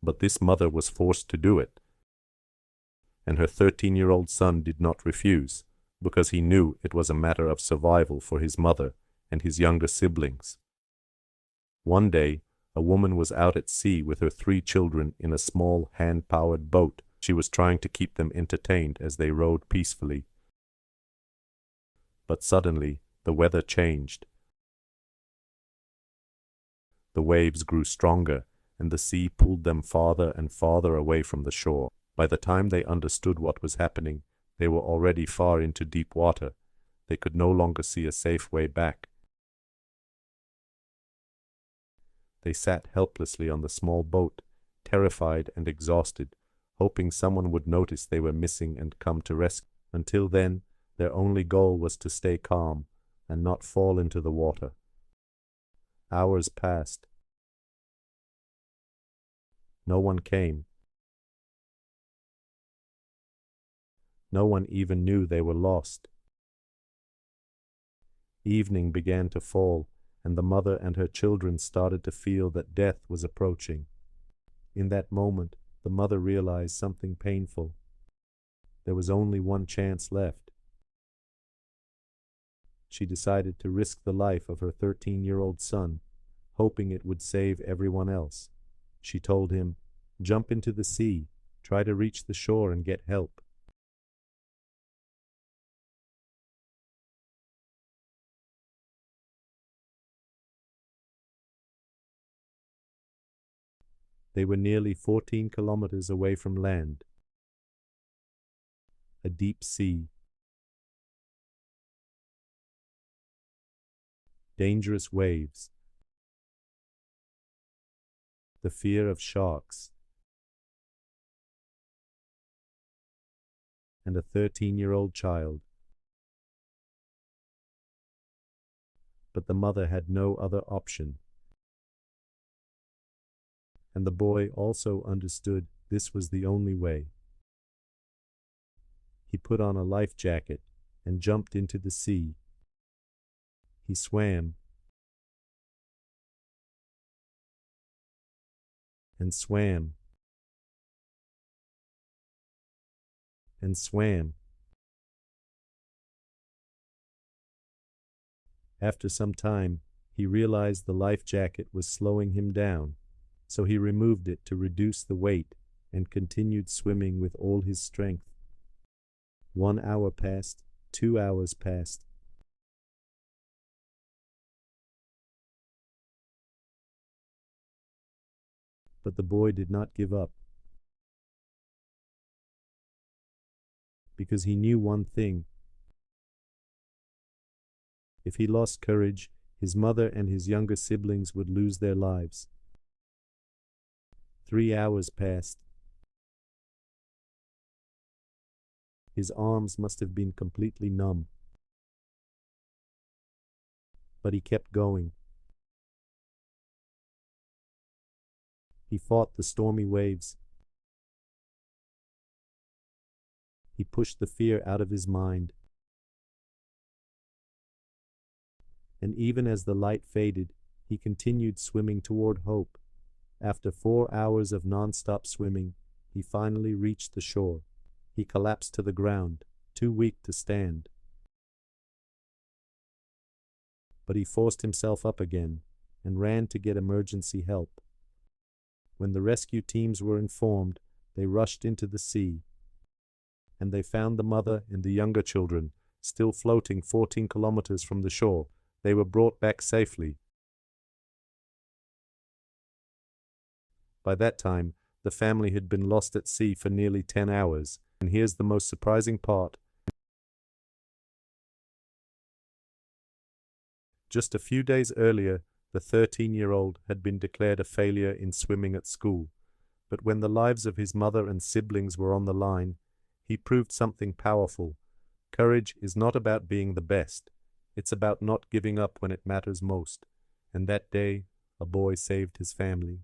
but this mother was forced to do it. And her 13-year-old son did not refuse, because he knew it was a matter of survival for his mother and his younger siblings. One day, a woman was out at sea with her 3 children in a small hand-powered boat. She was trying to keep them entertained as they rowed peacefully. But suddenly, the weather changed. The waves grew stronger, and the sea pulled them farther and farther away from the shore. By the time they understood what was happening, they were already far into deep water. They could no longer see a safe way back. They sat helplessly on the small boat, terrified and exhausted, hoping someone would notice they were missing and come to rescue. Until then, their only goal was to stay calm and not fall into the water. Hours passed. No one came. No one even knew they were lost. Evening began to fall, and the mother and her children started to feel that death was approaching. In that moment, the mother realized something painful. There was only one chance left. She decided to risk the life of her 13-year-old son, hoping it would save everyone else. She told him, "Jump into the sea, try to reach the shore and get help." They were nearly 14 kilometers away from land. A deep sea. Dangerous waves. The fear of sharks. And a 13-year-old child. But the mother had no other option. And the boy also understood this was the only way. He put on a life jacket and jumped into the sea. He swam and swam and swam. After some time, he realized the life jacket was slowing him down, so he removed it to reduce the weight and continued swimming with all his strength. 1 hour passed, 2 hours passed. But the boy did not give up, because he knew one thing. If he lost courage, his mother and his younger siblings would lose their lives. 3 hours passed. His arms must have been completely numb. But he kept going. He fought the stormy waves. He pushed the fear out of his mind. And even as the light faded, he continued swimming toward hope. After 4 hours of non-stop swimming, he finally reached the shore. He collapsed to the ground, too weak to stand. But he forced himself up again and ran to get emergency help. When the rescue teams were informed, they rushed into the sea, and they found the mother and the younger children still floating 14 kilometers from the shore. They were brought back safely. By that time, the family had been lost at sea for nearly 10 hours. And here's the most surprising part. Just a few days earlier, the 13-year-old had been declared a failure in swimming at school. But when the lives of his mother and siblings were on the line, he proved something powerful. Courage is not about being the best. It's about not giving up when it matters most. And that day, a boy saved his family.